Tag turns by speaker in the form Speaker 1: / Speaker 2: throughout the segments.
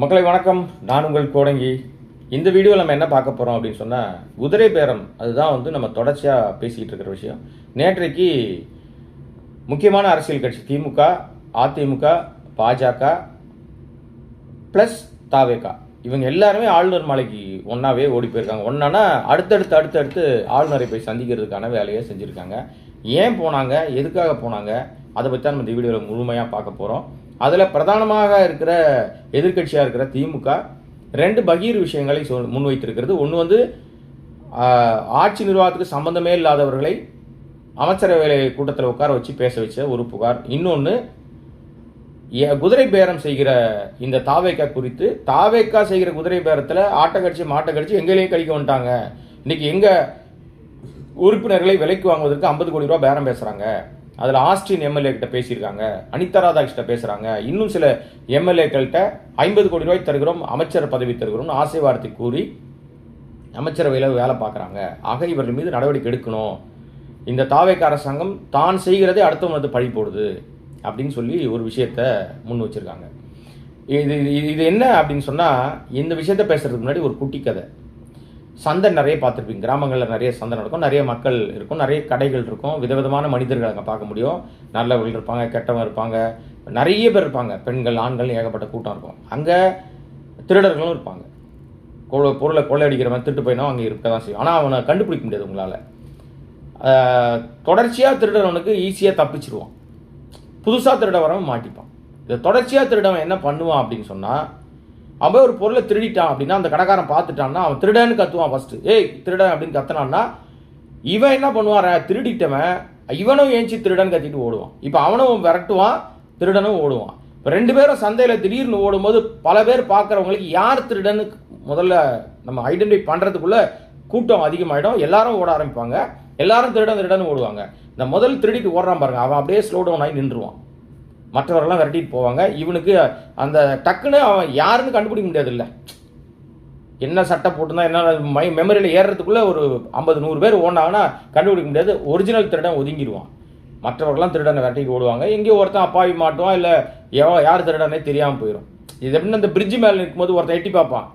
Speaker 1: மக்களை வணக்கம். நான் உங்கள் கோடங்கி. இந்த வீடியோவில் நம்ம என்ன பார்க்க போகிறோம் அப்படின்னு சொன்னால், குதிரை பேரம். அதுதான் நம்ம தொடர்ச்சியாக பேசிக்கிட்டு இருக்கிற விஷயம். நேற்றைக்கு முக்கியமான அரசியல் கட்சி திமுக, அதிமுக, பாஜக ப்ளஸ் தாவேகா இவங்க எல்லாருமே ஆளுநர் மாளிகைக்கு ஒன்றாவே ஓடி போயிருக்காங்க. ஒன்றானா அடுத்தடுத்து ஆளுநரை போய் சந்திக்கிறதுக்கான வேலையை செஞ்சுருக்காங்க. ஏன் போனாங்க, எதுக்காக போனாங்க, அதை பற்றி தான் நம்ம இந்த வீடியோவில் முழுமையாக பார்க்க போகிறோம். அதில் பிரதானமாக இருக்கிற எதிர்கட்சியாக இருக்கிற திமுக ரெண்டு பகீர் விஷயங்களை முன்வைத்திருக்கிறது. ஒன்று ஆட்சி நிர்வாகத்துக்கு சம்பந்தமே இல்லாதவர்களை அமைச்சரவை கூட்டத்தில் உட்கார வச்சு பேச வச்ச ஒரு புகார். இன்னொன்று குதிரை பேரம் செய்கிற இந்த தாவேக்கா குறித்து, தாவேக்கா செய்கிற குதிரை பேரத்தில் ஆட்டக்கட்சி மாட்டக்கட்சி எங்களையும் கழிக்க வந்துட்டாங்க. இன்னைக்கு எங்கள் உறுப்பினர்களை விலைக்கு வாங்குவதற்கு 50 கோடி ரூபா பேரம் பேசுகிறாங்க. அதில் ஆஸ்டின் எம்எல்ஏ கிட்ட பேசியிருக்காங்க, அனிதா ராதாகிருஷ்ணன் பேசுகிறாங்க, இன்னும் சில எம்எல்ஏக்கள்கிட்ட 50 கோடி ரூபாய் தருகிறோம், அமைச்சர் பதவி தருகிறோம் ஆசை வார்த்தை கூறி அமைச்சரவையில் வேலை பார்க்குறாங்க. ஆக இவர்கள் மீது நடவடிக்கை எடுக்கணும். இந்த தாவேக்கா அரசாங்கம் தான் செய்கிறதே அடுத்தவங்க பழி போடுது அப்படின்னு சொல்லி ஒரு விஷயத்தை முன் வச்சிருக்காங்க. இது என்ன அப்படின்னு சொன்னால், இந்த விஷயத்தை பேசுறதுக்கு முன்னாடி ஒரு குட்டி கதை. சந்தை நிறைய பார்த்துருப்பீங்க. கிராமங்களில் நிறைய சந்தை நடக்கும், நிறைய மக்கள் இருக்கும், நிறைய கடைகள் இருக்கும், விதவிதமான மனிதர்கள் அங்கே பார்க்க முடியும். நல்லவர்கள் இருப்பாங்க, கெட்டவங்க இருப்பாங்க, நிறைய பேர் இருப்பாங்க, பெண்கள் ஆண்கள் ஏகப்பட்ட கூட்டம் இருக்கும். அங்கே திருடர்களும் இருப்பாங்க. பொருளை கொள்ளையடிக்கிறவன் திருட்டு போயினோ அங்கே இருக்க தான் செய்யும். ஆனால் அவனை கண்டுபிடிக்க முடியாது உங்களால். தொடர்ச்சியாக திருடவனுக்கு ஈஸியாக தப்பிச்சிருவான், புதுசாக திருட வரவன் மாட்டிப்பான். இந்த தொடர்ச்சியாக திருடவன் என்ன பண்ணுவான் அப்படின்னு சொன்னால், அவன் ஒரு பொருளை திருடிட்டான் அப்படின்னா அந்த கடைக்காரன் பார்த்துட்டான்னா அவன் திருடன்னு கத்துவான். ஃபர்ஸ்ட் ஏய் திருடன் அப்படின்னு கத்தினான்னா இவன் என்ன பண்ணுவான், திருடிட்டவன் இவனும் ஏஞ்சி திருடன் கத்திட்டு ஓடுவான். இப்போ அவனும் விரட்டுவான், திருடனும் ஓடுவான். இப்போ ரெண்டு பேரும் சந்தையில் திடீர்னு ஓடும்போது பல பேர் பார்க்குறவங்களுக்கு யார் திருடன்னு முதல்ல நம்ம ஐடென்டிஃபை பண்ணுறதுக்குள்ள கூட்டம் அதிகமாகிடும். எல்லாரும் ஓட ஆரம்பிப்பாங்க, எல்லாரும் திருடன் ஓடுவாங்க. இந்த முதல் திருடிட்டு ஓடுறான் பாருங்க, அவன் அப்படியே ஸ்லோ டவுன் ஆகி நின்றுவான். மற்றவரெல்லாம் விரட்டிட்டு போவாங்க. இவனுக்கு அந்த டக்குன்னு அவன் யாருன்னு கண்டுபிடிக்க முடியாது. இல்லை என்ன சட்டை போட்டுருந்தா என்ன மெமரியில் ஏறுறதுக்குள்ளே ஒரு 50-100 பேர் ஓடினாங்கன்னா கண்டுபிடிக்க முடியாது. ஒரிஜினல் திருடன் ஒதுங்கிடுவான். மற்றவர்கள்லாம் திருடனை விரட்டிட்டு ஓடுவாங்க. எங்கேயோ ஒருத்தன் அப்பாவி மாட்டுவான், இல்லை யார் திருடனே தெரியாமல் போயிடும். இது எப்படின்னா இந்த பிரிட்ஜு மேலே நிற்கும்போது ஒருத்தன் எட்டி பார்ப்பான்,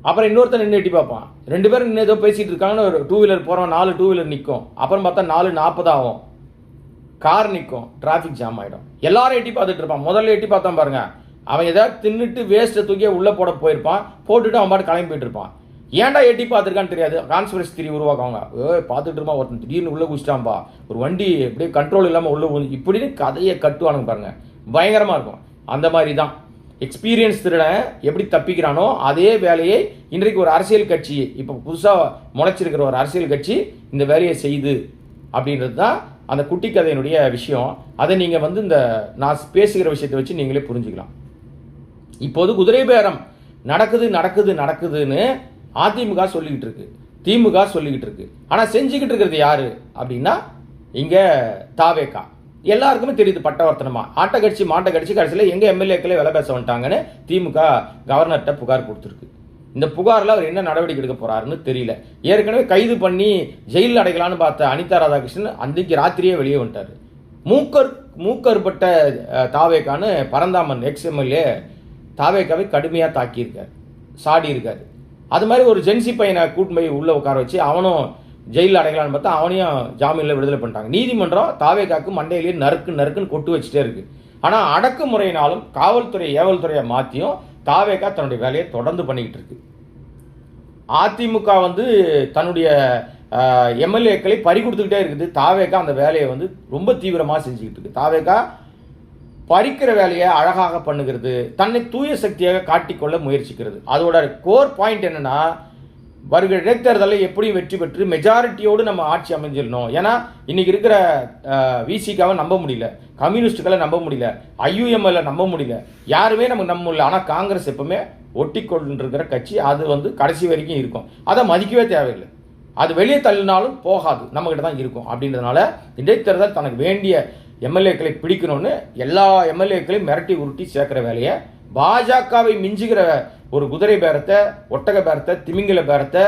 Speaker 1: அப்புறம் இன்னொருத்தன் நின்று எட்டி பார்ப்பான். ரெண்டு பேரும் நின்று ஏதோ பேசிகிட்டு இருக்காங்கன்னு ஒரு 2 வீலர் போகிறவன் 4 2 வீலர் நிற்கும். அப்புறம் பார்த்தா 4:40 ஆகும், கார் நிற்கும், டிராஃபிக் ஜாம் ஆகிடும். எல்லாரும் எட்டி பார்த்துட்டு இருப்பான். முதல்ல எட்டி பார்த்தான் பாருங்க, அவன் ஏதாவது தின்னுட்டு வேஸ்ட்டை தூக்கி உள்ளே போயிருப்பான். போட்டுட்டு அவன் பாட்டு கிளம்பி போயிட்டு இருப்பான். ஏன்டா எட்டி பார்த்துருக்கான்னு தெரியாது. கான்ஸ்பிரசி தியரி உருவாக்குவாங்க. பார்த்துட்டு இருப்பான், ஒருத்தன் திடீர்னு உள்ளே குடிச்சிட்டான்பா, ஒரு வண்டி அப்படியே கண்ட்ரோல் இல்லாமல் உள்ளே இப்படின்னு கதையை கட்டுவானுங்க பாருங்க, பயங்கரமாக இருக்கும். அந்த மாதிரி தான் எக்ஸ்பீரியன்ஸ் திருடன் எப்படி தப்பிக்கிறானோ அதே வேலையை இன்றைக்கு ஒரு அரசியல் கட்சி, இப்போ புதுசாக முளைச்சிருக்கிற ஒரு அரசியல் கட்சி இந்த வேலையை செய்யுது அப்படின்றது தான் அந்த குட்டி கதையினுடைய விஷயம். அதை நீங்கள் இந்த நான் பேசுகிற விஷயத்தை வச்சு நீங்களே புரிஞ்சுக்கலாம். இப்போது குதிரை பேரம் நடக்குதுன்னு அதிமுக சொல்லிக்கிட்டு இருக்கு, திமுக சொல்லிக்கிட்டு இருக்கு. ஆனால் செஞ்சுக்கிட்டு இருக்கிறது யாரு அப்படின்னா இங்கே தாவேக்கா. எல்லாருக்குமே தெரியுது பட்டவர்த்தனமா. ஆட்டக்கட்சி மாட்டக்கட்சி கடைசியில் எங்கள் எம்எல்ஏக்களே வேலை பேச வந்துட்டாங்கன்னு திமுக கவர்னர்கிட்ட புகார் கொடுத்துருக்கு. இந்த புகாரில் அவர் என்ன நடவடிக்கை எடுக்க போறாருன்னு தெரியல. ஏற்கனவே கைது பண்ணி ஜெயிலில் அடைக்கலான்னு பார்த்த அனிதா ராதாகிருஷ்ணன் அன்றைக்கு ராத்திரியே வெளியே வந்துட்டார். மூக்கற்பட்ட தாவேக்கான்னு பரந்தாமன் எக்ஸ்எம்எல்ஏ தாவேக்காவை கடுமையாக தாக்கியிருக்காரு, சாடி இருக்காரு. அது மாதிரி ஒரு ஜென்சி பையனை கூட்டு போய் உள்ளே உட்கார வச்சு அவனும் ஜெயிலில் அடைக்கலான்னு பார்த்தா அவனையும் ஜாமீனில் விடுதலை பண்ணிட்டாங்க. நீதிமன்றம் தாவேக்காவுக்கு மண்டையிலேயே நறுக்குன்னு கொட்டு வச்சுட்டே இருக்கு. ஆனால் அடக்குமுறையினாலும் காவல்துறை ஏவல்துறையை மாற்றியும் தாவேக்கா தன்னுடைய வேலையை தொடர்ந்து பண்ணிக்கிட்டு இருக்கு. அதிமுக தன்னுடைய எம்எல்ஏக்களை பறி கொடுத்துக்கிட்டே இருக்குது. தாவேக்கா அந்த வேலையை ரொம்ப தீவிரமாக செஞ்சுக்கிட்டு இருக்கு. தாவேக்கா பறிக்கிற வேலையை அழகாக பண்ணுகிறது, தன்னை தூய சக்தியாக காட்டிக்கொள்ள முயற்சிக்கிறது. அதோட கோர் பாயிண்ட் என்னன்னா, வருகிற இடைத்தேர்தலில் எப்படியும் வெற்றி பெற்று மெஜாரிட்டியோடு நம்ம ஆட்சி அமைஞ்சிடணும். ஏன்னா இன்னைக்கு இருக்கிற விசிகாவை நம்ப முடியல, கம்யூனிஸ்டுகளை நம்ப முடியல, ஐயுஎம்எல்ல நம்ப முடியல, யாருமே நமக்கு நம்ப முடியல. ஆனால் காங்கிரஸ் எப்பவுமே ஒட்டி கொண்டிருக்கிற கட்சி, அது கடைசி வரைக்கும் இருக்கும். அதை மதிக்கவே தேவையில்லை. அது வெளியே தள்ளினாலும் போகாது, நம்மகிட்ட தான் இருக்கும். அப்படின்றதுனால இடைத்தேர்தல் தனக்கு வேண்டிய எம்எல்ஏக்களை பிடிக்கணும்னு எல்லா எம்எல்ஏக்களையும் மிரட்டி உருட்டி சேர்க்கிற வேலையை பாஜகவை மிஞ்சுகிற ஒரு குதிரை பேரத்தை, ஒட்டக பேரத்தை, திமிங்கல பேரத்தை,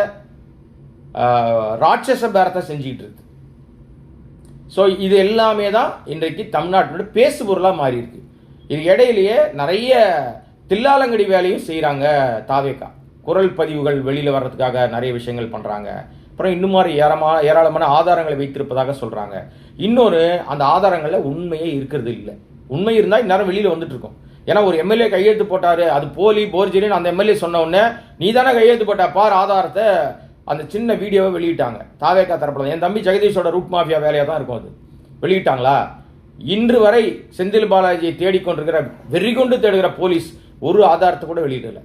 Speaker 1: ராட்சச பேரத்தை செஞ்சுக்கிட்டு இருக்கு. ஸோ இது எல்லாமே தான் இன்றைக்கு தமிழ்நாட்டினுடைய பேசு பொருளாக மாறி இருக்கு. இது இடையிலேயே நிறைய தில்லாலங்கடி வேலையும் செய்கிறாங்க தாவேகா. குரல் பதிவுகள் வெளியில் வர்றதுக்காக நிறைய விஷயங்கள் பண்ணுறாங்க. அப்புறம் இன்னும் மாதிரி ஏராளமான ஆதாரங்களை வைத்திருப்பதாக சொல்கிறாங்க. இன்னொரு, அந்த ஆதாரங்களில் உண்மையே இருக்கிறது இல்லை. உண்மை இருந்தால் இந்நேரம் வெளியில் வந்துட்டு இருக்கும். ஏன்னா ஒரு எம்எல்ஏ கையெழுத்து போட்டார், அது போலி போர்ஜரின்னு அந்த எம்எல்ஏ சொன்ன உடனே நீ தானே கையெழுத்து போட்ட பார் ஆதாரத்தை, அந்த சின்ன வீடியோவை வெளியிட்டாங்க தாவேகா தரப்புல. என் தம்பி ஜெகதீஷோட ரூட் மாஃபியா வேலையாக தான் இருக்கும். அது வெளியிட்டாங்களா? இன்று வரை செந்தில் பாலாஜியை தேடிக்கொண்டிருக்கிற வெறிகொண்டு தேடுகிற போலீஸ் ஒரு ஆதாரத்தை கூட வெளியிடலை.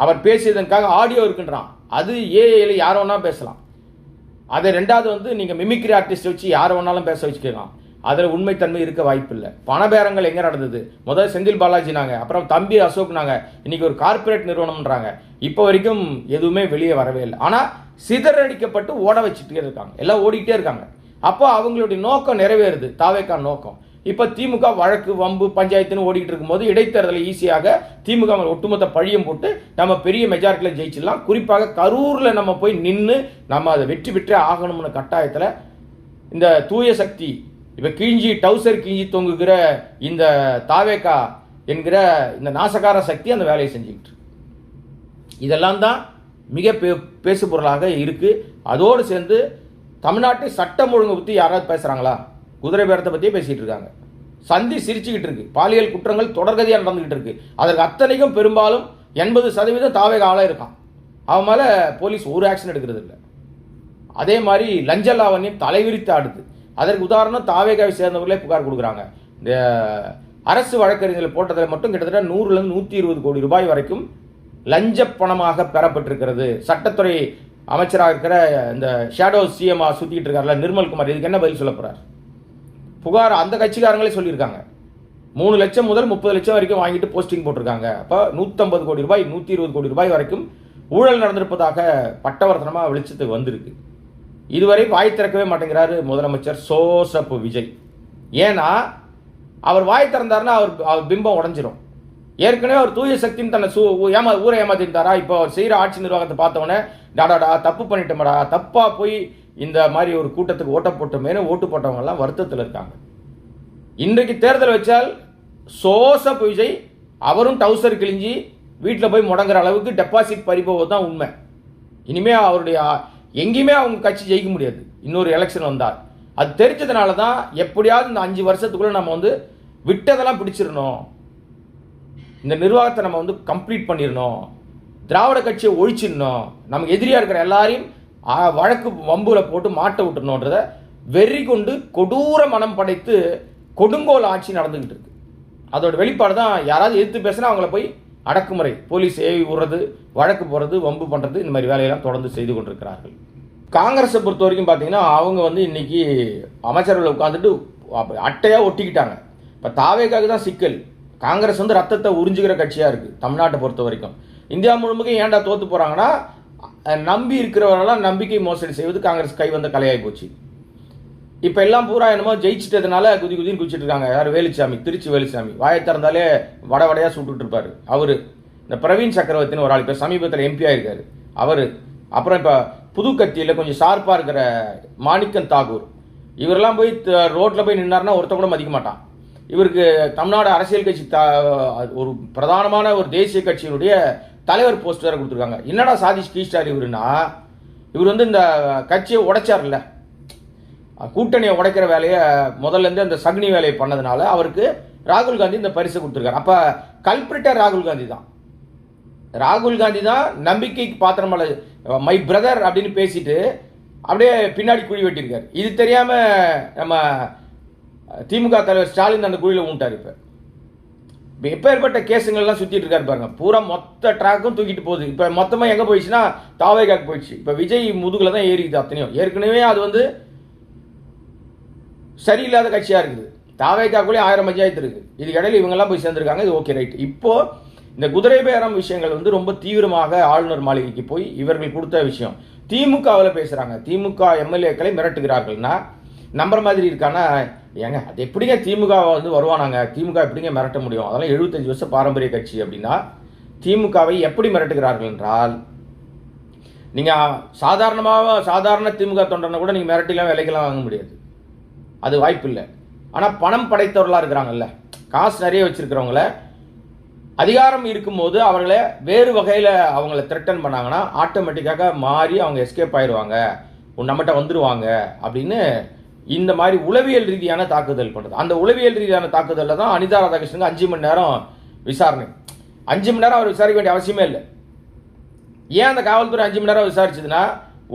Speaker 1: அவர் பேசியதற்காக ஆடியோ இருக்குன்றான். அது ஏஐல யார் வேணா பேசலாம். அதை ரெண்டாவது வந்து நீங்கள் மிமிக்ரி ஆர்டிஸ்ட் வச்சு யார் வேணாலும் பேச வச்சுக்கலாம். அதில் உண்மைத்தன்மை இருக்க வாய்ப்பு இல்லை. பணபேரங்கள் எங்கே நடந்தது? முதல் செந்தில் பாலாஜி நாங்கள், அப்புறம் தம்பி அசோக் நாங்கள், இன்னைக்கு ஒரு கார்பரேட் நிறுவனம்ன்றாங்க. இப்போ வரைக்கும் எதுவுமே வெளியே வரவே இல்லை. ஆனால் சிதறடிக்கப்பட்டு ஓட வச்சுட்டே இருக்காங்க, எல்லாம் ஓடிக்கிட்டே இருக்காங்க. அப்போ அவங்களுடைய நோக்கம் நிறைவேறுது, தாவேக்கா நோக்கம். இப்போ திமுக வழக்கு வம்பு பஞ்சாயத்துன்னு ஓடிக்கிட்டு இருக்கும்போது இடைத்தேர்தலில் ஈஸியாக திமுக ஒட்டுமொத்த பழியம் போட்டு நம்ம பெரிய மெஜாரிட்டியில் ஜெயிச்சிடலாம். குறிப்பாக கரூரில் நம்ம போய் நின்று நம்ம அதை வெற்றி பெற்றே ஆகணும்னு கட்டாயத்தில் இந்த தூய சக்தி, இப்போ டவுசர் கிஞ்சி தொங்குகிற இந்த தாவேக்கா என்கிற இந்த நாசகார சக்தி அந்த வேலையை செஞ்சுக்கிட்டு. இதெல்லாம் தான் மிக பேசு பொருளாக இருக்குது. அதோடு சேர்ந்து தமிழ்நாட்டை சட்டம் ஒழுங்கு பற்றி யாராவது பேசுகிறாங்களா? குதிரை பேரத்தை பற்றியே பேசிகிட்டு இருக்காங்க. சந்தி சிரிச்சுக்கிட்டு இருக்கு. பாலியல் குற்றங்கள் தொடர்கதியாக நடந்துகிட்டு இருக்கு. அதற்கு அத்தனைக்கும் பெரும்பாலும் 80% தாவேகா ஆளாக இருக்கான். அவன் மேலே போலீஸ் ஒரு ஆக்ஷன் எடுக்கிறது இல்லை. அதே மாதிரி லஞ்ச லாவண்யம் தலைவிரித்து ஆடுது. அதற்கு உதாரணம் தாவேகாவை சேர்ந்தவர்களே புகார் கொடுக்குறாங்க. இந்த அரசு வழக்கறிஞர்கள் போட்டதில் மட்டும் கிட்டத்தட்ட 100லேருந்து 120 கோடி ரூபாய் வரைக்கும் லஞ்ச பணமாக பெறப்பட்டிருக்கிறது. சட்டத்துறை அமைச்சராக இருக்கிற இந்த ஷேடோ சிஎம்ஆ சுற்றிக்கிட்டு இருக்காருல நிர்மல்குமார், இதுக்கு என்ன பதில் சொல்ல போறார்? புகார் அந்த கட்சிக்காரங்களே சொல்லியிருக்காங்க. 3 லட்சம் முதல் 30 லட்சம் வரைக்கும் வாங்கிட்டு போஸ்டிங் போட்டிருக்காங்க. அப்போ 150 கோடி ரூபாய் 120 கோடி ரூபாய் வரைக்கும் ஊழல் நடந்திருப்பதாக பட்டவர்த்தனமாக வெளிச்சத்துக்கு வந்திருக்கு. இதுவரை வாய் திறக்கவே மாட்டேங்கிறாரு முதலமைச்சர் சோசப் விஜய். ஏன்னா அவர் வாய் திறந்தாருன்னா அவர் பிம்பம் உடஞ்சிரும். ஏற்கனவே அவர் தூய சக்தின்னு தன்னை ஊரை ஏமாத்திருந்தாரா? இப்போ அவர் செய்கிற ஆட்சி நிர்வாகத்தை பார்த்தவொடனே டாடாடா தப்பு பண்ணிட்டோம்டா, தப்பா போய் இந்த மாதிரி ஒரு கூட்டத்துக்கு ஓட்ட போட்டோமேனு ஓட்டு போட்டவங்கெல்லாம் வருத்தத்தில் இருக்காங்க. இன்றைக்கு தேர்தல் வச்சால் சோசப் விஜய் அவரும் டவுசர் கிழிஞ்சி வீட்டில் போய் முடங்குற அளவுக்கு டெபாசிட் பறிப்போவது தான் உண்மை. இனிமே அவருடைய எங்கேயுமே அவங்க கட்சி ஜெயிக்க முடியாது இன்னொரு எலெக்ஷன் வந்தால். அது தெரிஞ்சதுனால தான் எப்படியாவது இந்த 5 வருஷத்துக்குள்ள நம்ம வந்து விட்டதெல்லாம் பிடிச்சிடணும், இந்த நிர்வாகத்தை நம்ம வந்து கம்ப்ளீட் பண்ணிடணும், திராவிட கட்சியை ஒழிச்சிடணும், நமக்கு எதிரியாக இருக்கிற எல்லாரையும் வழக்கு வம்புல போட்டு மாட்ட விட்டுணுன்றத வெறி கொண்டு கொடூர மனம் படைத்து கொடுங்கோல் ஆட்சி நடந்துகிட்டு இருக்கு. அதோட வெளிப்பாடு தான் யாராவது எதிர்த்து பேசினா அவங்கள போய் அடக்குமுறை, போலீஸ் ஏவி விடுறது, வழக்கு போடுறது, வம்பு பண்ணுறது, இந்த மாதிரி வேலையெல்லாம் தொடர்ந்து செய்து கொண்டிருக்கிறார்கள். காங்கிரஸை பொறுத்த வரைக்கும் பார்த்தீங்கன்னா அவங்க வந்து இன்னைக்கு அமைச்சர்கள் உட்காந்துட்டு அட்டையாக ஒட்டிக்கிட்டாங்க. இப்போ தாவேக்காவுக்கு தான் சிக்கல். காங்கிரஸ் வந்து ரத்தத்தை உறிஞ்சுகிற கட்சியாக இருக்குது தமிழ்நாட்டை பொறுத்த வரைக்கும். இந்தியா முழுமைக்கும் ஏன்டா தோற்று போகிறாங்கன்னா நம்பி இருக்கிறவரெல்லாம் நம்பிக்கை மோசடி செய்வது காங்கிரஸ் கை வந்த கலையாகி போச்சு. இப்போ எல்லாம் பூரா என்னமோ ஜெயிச்சிட்டதுனால குதின்னு குதிச்சுட்டு இருக்காங்க. யார்? வேலுச்சாமி, திருச்சி வேலுச்சாமி. வாயை திறந்தாலே வடையாக சுட்டுட்டு இருப்பாரு அவர். இந்த பிரவீன் சக்கரவர்த்தின்னு ஒரு ஆள் இப்போ சமீபத்தில் எம்பி ஆயிருக்காரு அவர். அப்புறம் இப்போ புதுக்கட்சியில் கொஞ்சம் ஷார்ப்பாக இருக்கிற மாணிக்கன் தாகூர், இவரெல்லாம் போய் ரோட்டில் போய் நின்னார்னா ஒருத்த கூட மதிக்க மாட்டான். இவருக்கு தமிழ்நாடு அரசியல் கட்சி ஒரு பிரதானமான ஒரு தேசிய கட்சியினுடைய தலைவர் போஸ்ட் வேறு கொடுத்துருக்காங்க. என்னடா சாதிஷ் கீஸ்டார் இவருன்னா, இவர் வந்து இந்த கட்சியை உடைச்சார்ல, கூட்டணியை உடைக்கிற வேலையை முதல்லேருந்து அந்த சக்னி வேலையை பண்ணதுனால அவருக்கு ராகுல் காந்தி இந்த பரிசு கொடுத்துருக்காரு. அப்போ கல்பிரிட்டர் ராகுல் காந்தி தான். ராகுல் காந்தி தான் நம்பிக்கைக்கு பாத்திரமல்ல மை பிரதர் அப்படின்னு பேசிட்டு அப்படியே பின்னாடி குழி வெட்டியிருக்காரு. இது தெரியாமல் நம்ம திமுக தலைவர் ஸ்டாலின் அந்த குழியில் ஊண்டார். இப்போ எப்பேற்பட்ட கேஸுங்கள்லாம் சுற்றிட்டு இருக்காரு பாருங்க. பூரா மொத்த ட்ராக்கும் தூக்கிட்டு போகுது. இப்போ மொத்தமாக எங்கே போயிடுச்சுன்னா தாவேகாக்கு போயிடுச்சு. இப்போ விஜய் முதுகில் தான் ஏறிக்குது அத்தனையும். ஏற்கனவே அது வந்து சரியில்லாத கட்சியாக இருக்குது. தாவேகாக்குள்ளே 1000 பஞ்சாயத்து இருக்குது. இதுக்கு இடையில இவங்கெல்லாம் போய் சேர்ந்துருக்காங்க. இது ஓகே ரைட். இப்போது இந்த குதிரை பேரம் விஷயங்கள் வந்து ரொம்ப தீவிரமாக ஆளுநர் மாளிகைக்கு போய் இவர்கள் கொடுத்த விஷயம் திமுகவில் பேசுகிறாங்க. திமுக எம்எல்ஏக்களை மிரட்டுகிறார்கள்னா நம்புற மாதிரி இருக்கானா? ஏங்க அது எப்படிங்க திமுக வந்து வருவானாங்க? திமுக எப்படிங்க மிரட்ட முடியும்? அதெல்லாம் 75 வருஷம் பாரம்பரிய கட்சி. அப்படின்னா திமுகவை எப்படி மிரட்டுகிறார்கள் என்றால், நீங்கள் சாதாரண திமுக தொண்டனை கூட நீங்கள் மிரட்டிலாம் விலைக்கெல்லாம் வாங்க முடியாது, அது வாய்ப்பு இல்லை. ஆனால் பணம் படைத்தவர்களாக இருக்கிறாங்கல்ல, காசு நிறைய வச்சிருக்கிறவங்கள அதிகாரம் இருக்கும்போது அவர்களை வேறு வகையில் அவங்கள த்ரெட்டன் பண்ணாங்கன்னா ஆட்டோமேட்டிக்காக மாறி அவங்க எஸ்கேப் ஆயிடுவாங்க, நம்மகிட்ட வந்துடுவாங்க அப்படின்னு இந்த மாதிரி உளவியல் ரீதியான தாக்குதல் பண்ணுறது. அந்த உளவியல் ரீதியான தாக்குதலில் தான் அனிதா ராதாகிருஷ்ணனுக்கு 5 மணி நேரம் விசாரணை. 5 மணி நேரம் அவர் விசாரிக்க வேண்டிய அவசியமே இல்லை. ஏன் அந்த காவல்துறை 5 மணி நேரம் விசாரிச்சதுன்னா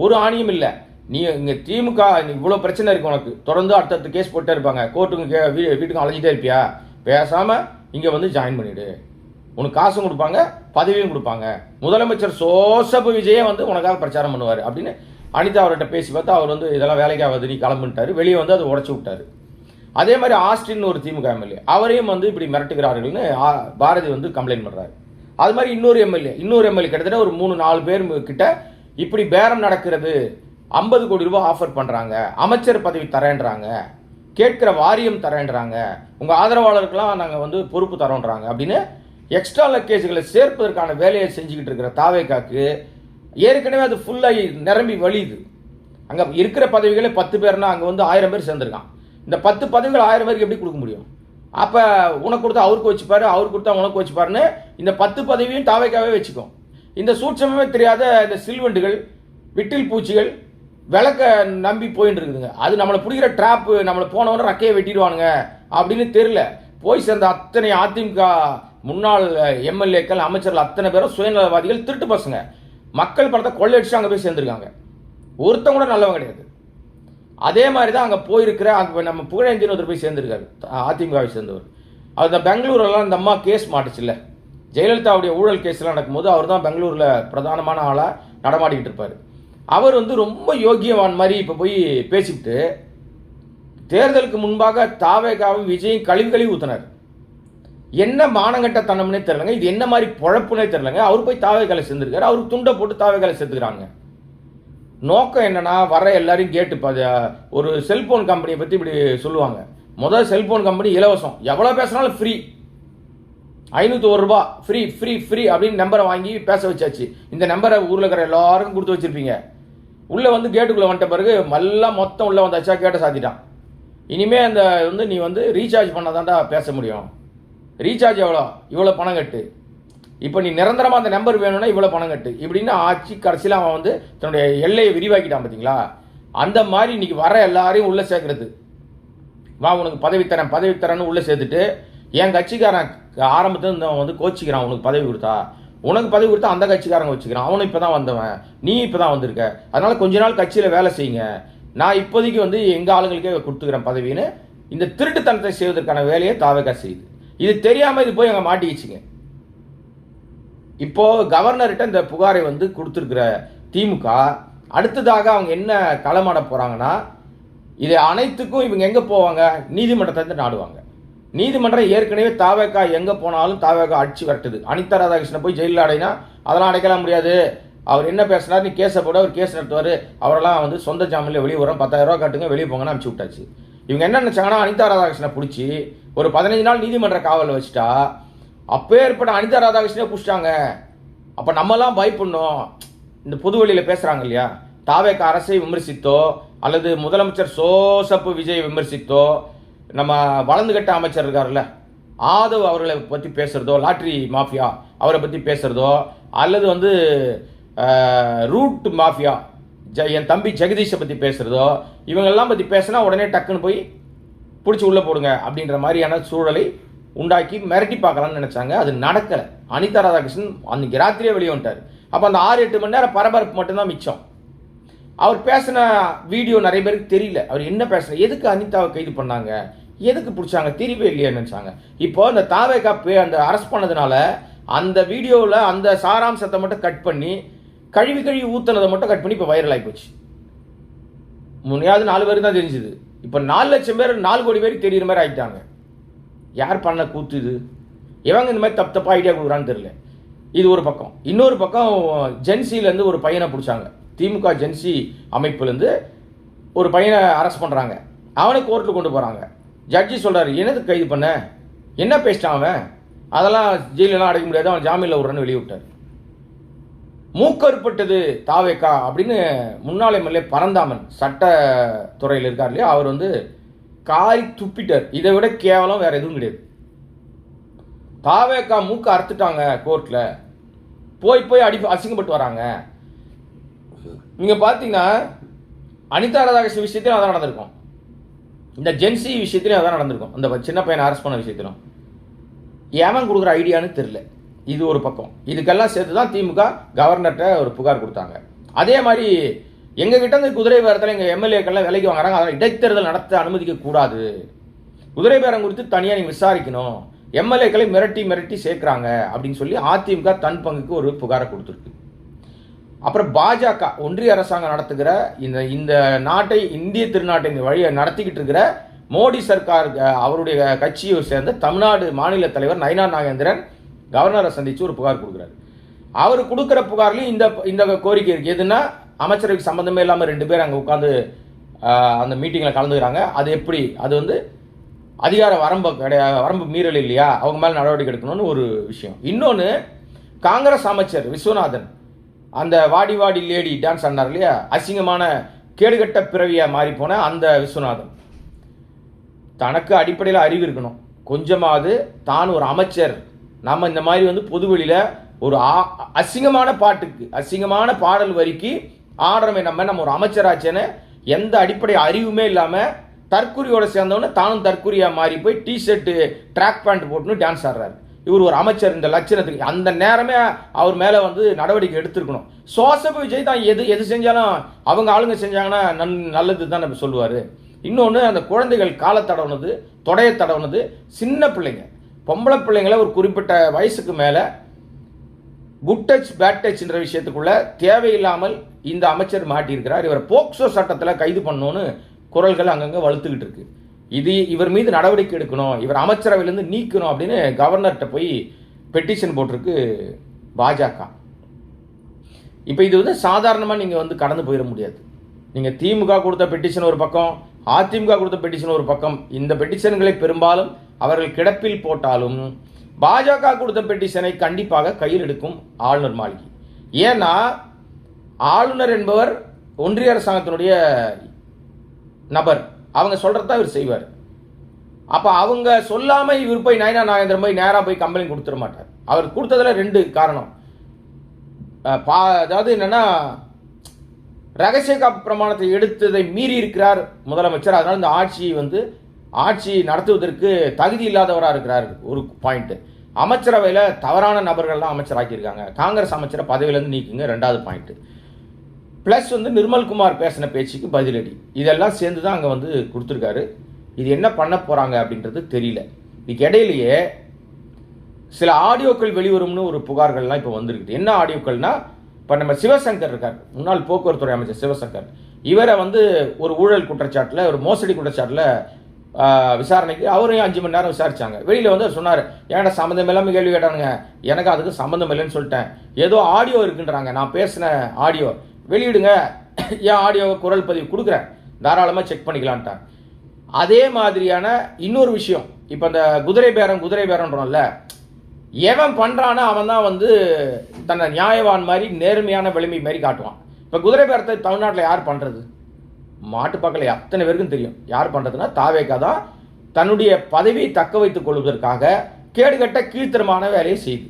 Speaker 1: ஒரு ஆணியும் இல்லை. நீ இங்கே திமுக இவ்வளோ பிரச்சனை இருக்கு, உனக்கு தொடர்ந்து அடுத்தடுத்து கேஸ் போட்டே இருப்பாங்க, கோர்ட்டுக்கு வீட்டுக்கும் அலைஞ்சிட்டே இருப்பியா, பேசாமல் இங்கே வந்து ஜாயின் பண்ணிவிடு, உனக்கு காசும் கொடுப்பாங்க பதவியும் கொடுப்பாங்க, முதலமைச்சர் சோசப் விஜயே வந்து உனக்காக பிரச்சாரம் பண்ணுவார் அப்படின்னு அனிதா அவர்கிட்ட பேசி பார்த்தா அவர் வந்து இதெல்லாம் வேலைக்காவது நீ கிளம்புட்டாரு, வெளியே வந்து அதை உடச்சி விட்டாரு. அதே மாதிரி ஆஸ்டின் ஒரு திமுக எம்எல்ஏ அவரையும் வந்து இப்படி மிரட்டுகிறார்கள்னு பாரதி வந்து கம்ப்ளைண்ட் பண்ணுறாரு. அது மாதிரி இன்னொரு எம்எல்ஏ கிட்டத்தட்ட ஒரு 3-4 பேர் கிட்ட இப்படி பேரம் நடக்கிறது, 50 கோடி ரூபாய் ஆஃபர் பண்ணுறாங்க, அமைச்சர் பதவி தரேன்றாங்க, கேட்கிற வாரியம் தரேன்றாங்க, உங்கள் ஆதரவாளருக்கெல்லாம் நாங்கள் வந்து பொறுப்பு தரோன்றாங்க அப்படின்னு எக்ஸ்ட்ரா லக்கேஜ்களை சேர்ப்பதற்கான வேலையை செஞ்சுக்கிட்டு இருக்கிற தாவேக்காக்கு ஏற்கனவே அது ஃபுல்லாகி நிரம்பி வழியுது. அங்கே இருக்கிற பதவிகளே 10 பேர்னா அங்கே வந்து 1000 பேர் சேர்ந்துருக்கான். இந்த 10 பதவிகள் 1000 பேருக்கு எப்படி கொடுக்க முடியும்? அப்போ உனக்கு கொடுத்தா அவருக்கு வச்சுப்பாரு, அவருக்கு கொடுத்தா உனக்கு வச்சுப்பாருன்னு இந்த 10 பதவியும் தாவேக்காவே வச்சுக்கும். இந்த சூட்சமே தெரியாத இந்த சில்வண்டுகள், விட்டில் பூச்சிகள் விளக்க நம்பி போயிட்டு இருக்குதுங்க. அது நம்மளை பிடிக்கிற ட்ராப்பு, நம்மளை போனவன ரக்கையை வெட்டிடுவானுங்க அப்படின்னு தெரியல. போய் சேர்ந்த அத்தனை அதிமுக முன்னாள் எம்எல்ஏக்கள், அமைச்சர்கள் அத்தனை பேரும் சுயநலவாதிகள், திருட்டு பசங்க, மக்கள் பணத்தை கொள்ளையடிச்சு அங்கே போய் சேர்ந்துருக்காங்க. ஒருத்தங்க கூட நல்லவங்க கிடையாது. அதே மாதிரி தான் அங்கே போயிருக்கிற நம்ம புகழேந்தின்னு ஒருத்தர் போய் சேர்ந்துருக்காரு, அதிமுகவை சேர்ந்தவர். அந்த பெங்களூரெல்லாம் இந்த அம்மா கேஸ் மாட்டுச்சுல்ல, ஜெயலலிதாவுடைய ஊழல் கேஸ்லாம் நடக்கும்போது அவர் தான் பெங்களூரில் பிரதானமான ஆளாக நடமாடிக்கிட்டு இருப்பார். அவர் வந்து ரொம்ப யோகியவான் மாதிரி இப்போ போய் பேசிக்கிட்டு தேர்தலுக்கு முன்பாக தாவேகாவும் விஜயும் கழுவி ஊற்றினார். என்ன மானங்கட்ட தனம்னே தெரியலங்க, இது என்ன மாதிரி பொழப்புனே தெரியலங்க. அவர் போய் தாவேகால சேர்ந்துருக்காரு, அவருக்கு துண்டை போட்டு தாவேகால சேர்த்துக்கிறாங்க. நோக்கம் என்னன்னா, வர எல்லாரையும் கேட்டு ஒரு செல்போன் கம்பெனியை பற்றி இப்படி சொல்லுவாங்க. முதல் செல்போன் கம்பெனி இலவசம், எவ்வளோ பேசினாலும் ஃப்ரீ, 501 ரூபா ஃப்ரீ ஃப்ரீ ஃப்ரீ அப்படின்னு நம்பரை வாங்கி பேச வச்சாச்சு. இந்த நம்பரை ஊரில் இருக்கிற எல்லாருக்கும் கொடுத்து வச்சிருப்பீங்க. உள்ளே வந்து கேட்டுக்குள்ளே வந்துட்ட பிறகு எல்லாம் மொத்தம் உள்ளே வந்தாச்சா, கேட்ட சாத்திட்டான். இனிமே அந்த வந்து நீ வந்து ரீசார்ஜ் பண்ணாதான்டா பேச முடியும். ரீசார்ஜ் எவ்வளோ, இவ்வளோ பணம் கட்டு, இப்போ நீ நிரந்தரமாக அந்த நம்பர் வேணும்னா இவ்வளோ பணம் கட்டு இப்படின்னு ஆட்சி கடைசியில் அவன் வந்து தன்னுடைய எல்லையை விரிவாக்கிட்டான். பார்த்தீங்களா? அந்த மாதிரி இன்னைக்கு வர எல்லாரையும் உள்ளே சேர்க்கறது. வா உனக்கு பதவி தரேன்னு உள்ளே சேர்த்துட்டு என் கட்சிக்காரன் ஆரம்பத்தில் வந்து கோச்சிக்கிறான், உனக்கு பதவி கொடுத்தா அந்த கட்சிக்காரங்க வச்சுக்கிறான், அவனும் இப்போ தான் வந்தவன், நீ இப்போ தான் வந்திருக்க, அதனால கொஞ்ச நாள் கட்சியில் வேலை செய்யுங்க, நான் இப்போதைக்கு வந்து எங்கள் ஆளுங்களுக்கே கொடுத்துக்கிறேன் பதவின்னு இந்த திருட்டுத்தனத்தை செய்வதற்கான வேலையை தாவேகா செய்யுது. இது தெரியாமல் இது போய் அங்கே மாட்டிக்கிச்சுங்க. இப்போ கவர்னர்கிட்ட இந்த புகாரை வந்து கொடுத்துருக்கிற திமுக அடுத்ததாக அவங்க என்ன களமாட போகிறாங்கன்னா, இது அனைத்துக்கும் இவங்க எங்கே போவாங்க, நீதிமன்றத்தை நாடுவாங்க. நீதிமன்றம் ஏற்கனவே தாவேகா எங்கே போனாலும் தாவேகா அடிச்சு வரட்டுது. அனிதா ராதாகிருஷ்ணன் போய் ஜெயிலில் அடைனா அதெல்லாம் அடைக்கலாம் முடியாது, அவர் என்ன பேசினார் நீ கேஸை போட அவர் கேஸ் நடத்துவார், அவரெல்லாம் வந்து சொந்த ஜாமீனில் வெளியே வரும், 10,000 ரூபா கட்டுங்க வெளியே போங்கன்னு அனுப்பிச்சு விட்டாச்சு. இவங்க என்ன நினச்சாங்கன்னா, அனிதா ராதாகிருஷ்ணனை பிடிச்சி ஒரு 15 நாள் நீதிமன்ற காவலில் வச்சுட்டா அப்பேற்பட்ட அனிதா ராதாகிருஷ்ணனே பிடிச்சிட்டாங்க, அப்போ நம்மலாம் பயப்படணும். இந்த பொது வழியில் பேசுகிறாங்க இல்லையா, தாவேகா அரசை விமர்சித்தோ அல்லது முதலமைச்சர் சோசப் விஜய் விமர்சித்தோ, நம்ம வளர்ந்து கட்ட அமைச்சர் இருக்காருல்ல ஆதவ் அவர்களை பற்றி பேசுகிறதோ, லாட்ரி மாஃபியா அவரை பற்றி பேசுகிறதோ, அல்லது வந்து ரூட் மாஃபியா என் தம்பி ஜெகதீஷை பற்றி பேசுகிறதோ, இவங்கெல்லாம் பற்றி பேசினா உடனே டக்குன்னு போய் பிடிச்சி உள்ளே போடுங்க அப்படின்ற மாதிரியான சூழலை உண்டாக்கி மிரட்டி பார்க்கலாம்னு நினச்சாங்க. அது நடக்கலை. அனிதா ராதாகிருஷ்ணன் அன்றைக்கி ராத்திரியே வெளியே வந்துட்டார். அப்போ அந்த 6-8 மணி நேரம் பரபரப்பு மட்டும்தான் மிச்சம். அவர் பேசின வீடியோ நிறைய பேருக்கு தெரியல, அவர் என்ன பேசுன, எதுக்கு அனிதாவை கைது பண்ணாங்க, எதுக்கு பிடிச்சாங்க, தெரியவே இல்லையான்னு நினச்சாங்க. இப்போ இந்த தாவேகா அந்த அரெஸ்ட் பண்ணதுனால அந்த வீடியோவில் அந்த சாராம்சத்தை மட்டும் கட் பண்ணி கழுவி ஊத்துனதை மட்டும் கட் பண்ணி இப்போ வைரல் ஆகி போச்சு. முன்னையாவது 4 பேருக்கு தான் தெரிஞ்சுது, இப்போ 4 லட்சம் பேர் 4 கோடி பேருக்கு தெரியுற மாதிரி ஆகிட்டாங்க. யார் பண்ண கூத்து இது? எவங்க இந்த மாதிரி தப்பாக ஐடியா கொடுக்குறான்னு தெரியல. இது ஒரு பக்கம். இன்னொரு பக்கம் ஜென்சிலேருந்து ஒரு பையனை பிடிச்சாங்க, திமுக ஜென்சி அமைப்புலேருந்து ஒரு பையனை அரெஸ்ட் பண்ணுறாங்க, அவனை கோர்ட்டில் கொண்டு போகிறாங்க. ஜட்ஜி சொல்கிறாரு, என்னது கைது பண்ண, என்ன பேசிட்டான் அவன், அதெல்லாம் ஜெயிலெலாம் அடைக்க முடியாது, அவன் ஜாமீனில் விட்றன்னு வெளியே விட்டார். மூக்கற்பட்டது தாவேகா அப்படின்னு முன்னாள் எம்எல்ஏ பரந்தாமன் சட்டத்துறையில் இருக்கார் இல்லையா, அவர் வந்து காய் துப்பிட்டார். இதை விட கேவலம் வேற எதுவும் கிடையாது. தாவேக்கா மூக்க அறுத்துட்டாங்க கோர்ட்ல, போய் அசிங்கப்பட்டு வராங்க. நீங்க பாத்தீங்கன்னா அனிதா ராதாகிருஷ்ணன் விஷயத்திலும் அதான் நடந்திருக்கும், இந்த ஜென்சி விஷயத்திலும் அதான் நடந்திருக்கும், அந்த சின்ன பையனை அரெஸ்ட் பண்ண விஷயத்திலும். ஏன் கொடுக்குற ஐடியான்னு தெரியல. இது ஒரு பக்கம். இதுக்கெல்லாம் சேர்த்து தான் திமுக கவர்னர்கிட்ட ஒரு புகார் கொடுத்தாங்க. அதே மாதிரி எங்ககிட்ட இருந்து குதிரை பேரத்தில் எங்கள் எம்எல்ஏக்கள்லாம் விலைக்கு வாங்குறாங்க, அதனால் இடைத்தேர்தல் நடத்த அனுமதிக்க கூடாது, குதிரை பேரம் குறித்து தனியாக நீங்கள் விசாரிக்கணும், எம்எல்ஏக்களை மிரட்டி சேர்க்குறாங்க அப்படின்னு சொல்லி அதிமுக தன் பங்குக்கு ஒரு புகாரை கொடுத்துருக்கு. அப்புறம் பாஜக ஒன்றிய அரசாங்கம் நடத்துகிற இந்த நாட்டை, இந்திய திருநாட்டை வழியை நடத்திக்கிட்டு இருக்கிற மோடி சர்க்கார், அவருடைய கட்சியை சேர்ந்த தமிழ்நாடு மாநில தலைவர் நயினார் நாகேந்திரன் கவர்னரை சந்தித்து ஒரு புகார் கொடுக்குறாரு. அவர் கொடுக்குற புகார்லையும் இந்த கோரிக்கை இருக்குது. எதுனா அமைச்சரவைக்கு சம்மந்தமே இல்லாமல் 2 பேர் அங்கே உட்காந்து அந்த மீட்டிங்கில் கலந்துக்கிறாங்க. அது எப்படி? அது வந்து அதிகார வரம்பு மீறல் இல்லையா, அவங்க மேலே நடவடிக்கை எடுக்கணும்னு ஒரு விஷயம். இன்னொன்று, காங்கிரஸ் அமைச்சர் விஸ்வநாதன் அந்த வாடி வாடி லேடி டான்ஸ் ஆனார் இல்லையா, அசிங்கமான கேடுகட்ட பிறவியாக மாறி போன அந்த விஸ்வநாதன், தனக்கு அடிப்படையில் அறிவு இருக்கணும் கொஞ்சமாவது. தான் ஒரு அமைச்சர், நம்ம இந்த மாதிரி வந்து பொதுவெளியில் ஒரு அசிங்கமான பாட்டுக்கு, அசிங்கமான பாடல் வரிக்கு ஆடுறமே நம்ம ஒரு அமைச்சராச்சேன்னு எந்த அடிப்படை அறிவுமே இல்லாமல் தற்குறியோட சேர்ந்தவொன்னு தானும் தற்குறியா மாறி போய் டிஷர்ட்டு ட்ராக் பேண்ட் போட்டுன்னு டான்ஸ் ஆடுறாரு. இவர் ஒரு அமைச்சர் இந்த லட்சணத்துக்கு அந்த நேரமே அவர் மேலே வந்து நடவடிக்கை எடுத்திருக்கணும். சோசப் விஜய் தான் எது செஞ்சாலும் அவங்க ஆளுங்க செஞ்சாங்கன்னா நல்லது தான் நம்ம சொல்லுவார். இன்னொன்று, அந்த குழந்தைகள் காலை தடவுனது, தொடைய தடவுனது, சின்ன பிள்ளைங்க, பொம்பளை பிள்ளைங்களை ஒரு குறிப்பிட்ட வயசுக்கு மேலே குட் டச் பேட் டச்ன்ற விஷயத்துக்குள்ள தேவையில்லாமல் இந்த அமைச்சர் மாட்டியிருக்கிறார். இவர் போக்சோ சட்டத்தில் கைது பண்ணணும்னு குரல்கள் அங்கங்கே வலுத்துக்கிட்டு இருக்கு. இவர் மீது நடவடிக்கை எடுக்கணும், இவர் அமைச்சரவையிலேருந்து நீக்கணும் அப்படின்னு கவர்னர்கிட்ட போய் பெட்டிஷன் போட்டிருக்கு பாஜக. இப்போ இது வந்து சாதாரணமாக நீங்கள் வந்து கடந்து போயிட முடியாது. நீங்கள் திமுக கொடுத்த பெட்டிஷன் ஒரு பக்கம், அதிமுக கொடுத்த பெட்டிஷன் ஒரு பக்கம். இந்த பெட்டிஷன்களை பெரும்பாலும் அவர்கள் கிடப்பில் போட்டாலும் பாஜக கொடுத்த பெட்டிஷனை கண்டிப்பாக கையில் எடுக்கும் ஆளுநர் மாளிகை. ஏன்னா ஆளுநர் என்பவர் ஒன்றிய அரசாங்கத்தினுடைய நபர், அவங்க சொல்றதான் இவர் செய்வார். அப்ப அவங்க சொல்லாம இவர் போய் நயினார் நாகேந்திரன் போய் நேரா போய் கம்ப்ளைண்ட் கொடுத்துட மாட்டார். அவர் கொடுத்ததுல 2 காரணம். அதாவது என்னன்னா, ரகசிய காப்பு பிரமாணத்தை எடுத்ததை மீறி இருக்கிறார் முதலமைச்சர், அதனால இந்த ஆட்சி நடத்துவதற்கு தகுதி இல்லாதவராக இருக்கிறார் ஒரு பாயிண்ட். அமைச்சரவையில் தவறான நபர்கள்லாம் அமைச்சராக்கியிருக்காங்க, காங்கிரஸ் அமைச்சரை பதவியிலேருந்து நீக்குங்க 2வது பாயிண்ட். ப்ளஸ் வந்து நிர்மல்குமார் பேசின பேச்சுக்கு பதிலடி. இதெல்லாம் சேர்ந்து தான் அங்கே வந்து கொடுத்துருக்காரு. இது என்ன பண்ண போகிறாங்க அப்படின்றது தெரியல. இதுக்கு இடையிலேயே சில ஆடியோக்கள் வெளிவரும்னு ஒரு புகார்கள்லாம் இப்போ வந்துருக்குது. என்ன ஆடியோக்கள்னா, இப்போ நம்ம சிவசங்கர் இருக்கார், முன்னாள் போக்குவரத்துறை அமைச்சர் சிவசங்கர், இவரை வந்து ஒரு ஊழல் குற்றச்சாட்டில், ஒரு மோசடி குற்றச்சாட்டில் விசாரணைக்கு அவரையும் 5 மணி நேரம் விசாரிச்சாங்க. வெளியில் வந்து சொன்னார், ஏன்னா சம்மந்தம் இல்லாமல் கேள்வி கேட்டானுங்க, எனக்கு அதுக்கு சம்மந்தம் இல்லைன்னு சொல்லிட்டேன், ஏதோ ஆடியோ இருக்குன்றாங்க, நான் பேசின ஆடியோ வெளியிடுங்க, ஏன் ஆடியோ குரல் பதிவு கொடுக்குறேன், தாராளமாக செக் பண்ணிக்கலான்ட்டான். அதே மாதிரியான இன்னொரு விஷயம், இப்போ இந்த குதிரை பேரன்றோம்ல, எவன் பண்ணுறானோ அவன் தான் வந்து தன்னை நியாயவான் மாதிரி நேர்மையான வலிமை மாதிரி காட்டுவான். இப்போ குதிரை பேரத்தை தமிழ்நாட்டில் யார் பண்ணுறது? மாட்டுப்பாக்களை அத்தனை பேருக்கும் தெரியும். யார் பண்ணுறதுன்னா தாவேகா தான் தன்னுடைய பதவியை தக்க வைத்துக் கொள்வதற்காக கேடுகட்ட கீழ்த்தரமான வேலையை செய்யுது.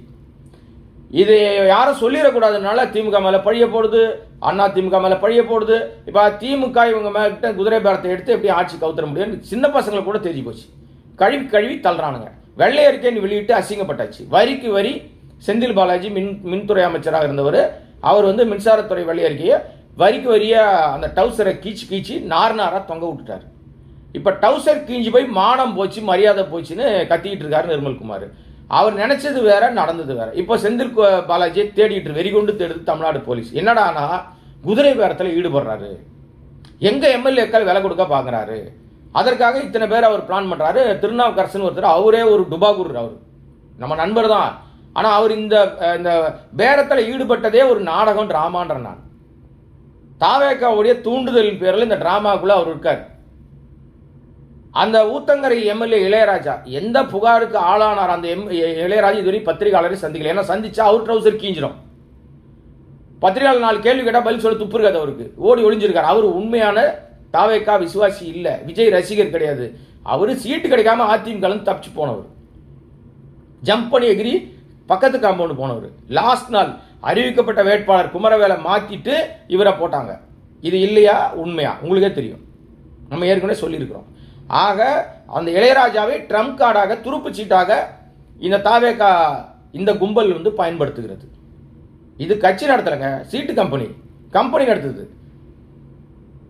Speaker 1: இது யாரும் சொல்லிடக்கூடாதுனால திமுக மேலே பழிய போடுது, அண்ணா திமுக மேலே பழிய போடுது. இப்போ திமுக இவங்க மேலே குதிரை பேரத்தை எடுத்து எப்படி ஆட்சி கவுத்தர முடியும், சின்ன பசங்களை கூட தெரிஞ்சு போச்சு, கழுவி தள்ளுறானுங்க. வெள்ளை அறிக்கைன்னு வெளியிட்டு அசிங்கப்பட்டாச்சு. வரிக்கு வரி செந்தில் பாலாஜி மின்துறை அமைச்சராக இருந்தவர், அவர் வந்து மின்சாரத்துறை வெள்ளை அறிக்கையை வரிக்கு வரியா அந்த டவுசரை கீச்சு நார்னாரா தொங்க விட்டுட்டார். இப்போ டவுசர் கீஞ்சி போய் மானம் போச்சு, மரியாதை போச்சுன்னு கத்திக்கிட்டு இருக்காரு நிர்மல்குமார். அவர் நினைச்சது வேற, நடந்தது வேற. இப்போ செந்தில் பாலாஜியை தேடிட்டு வெறிகொண்டு தேடுது தமிழ்நாடு போலீஸ். என்னடானா குதிரை பேரத்தில் ஈடுபடுறாரு, எங்க எம்எல்ஏக்கள் விலை கொடுக்க பாக்குறாரு, அதற்காக இத்தனை பேர் அவர் பிளான் பண்றாரு. திருநாவுக்கரசன் ஒருத்தர், அவரே ஒரு டுபாகூர், அவர் நம்ம நண்பர் தான், ஆனா அவர் இந்த பேரத்தில் ஈடுபட்டதே ஒரு நாடகம், டிராமான்ற நான். தாவேக்காவுடைய தூண்டுதலின் பேரில் இந்த டிராமாக்குள்ள அவர் இருக்கார். அந்த ஊத்தங்கரை எம்எல்ஏ இளையராஜா எந்த புகாருக்கு ஆளானார் அந்த இளையராஜா இதுவரை பத்திரிகையாளரை சந்திக்கல. ஏன்னா சந்திச்சா அவர் ட்ரௌசர் கீஞ்சிடும். பத்திரிகையாளர் 4 கேள்வி கேட்டால் பதில் சொல்ல துப்பு இருக்காது அவருக்கு, ஓடி ஒளிஞ்சிருக்காரு. அவர் உண்மையான தாவேக்கா விசுவாசி இல்லை, விஜய் ரசிகர் கிடையாது. அவரு சீட்டு கிடைக்காம அதிமுக தப்பிச்சு போனவர். ஜம்ப் பண்ணி எகிரி பக்கத்து காம்பவுண்டு போனவர். லாஸ்ட் நாள் அறிவிக்கப்பட்ட வேட்பாளர் குமரவேலை மாற்றிட்டு இவரை போட்டாங்க. இது இல்லையா உண்மையா உங்களுக்கே தெரியும், நம்ம ஏற்கனவே சொல்லியிருக்கிறோம். ஆக அந்த இளையராஜாவை ட்ரம்ப் கார்டாக துருப்பு சீட்டாக இந்த தாவேகா இந்த கும்பல் பயன்படுத்துகிறது. இது கட்சி நடத்தலைங்க, சீட்டு கம்பெனி நடத்துது.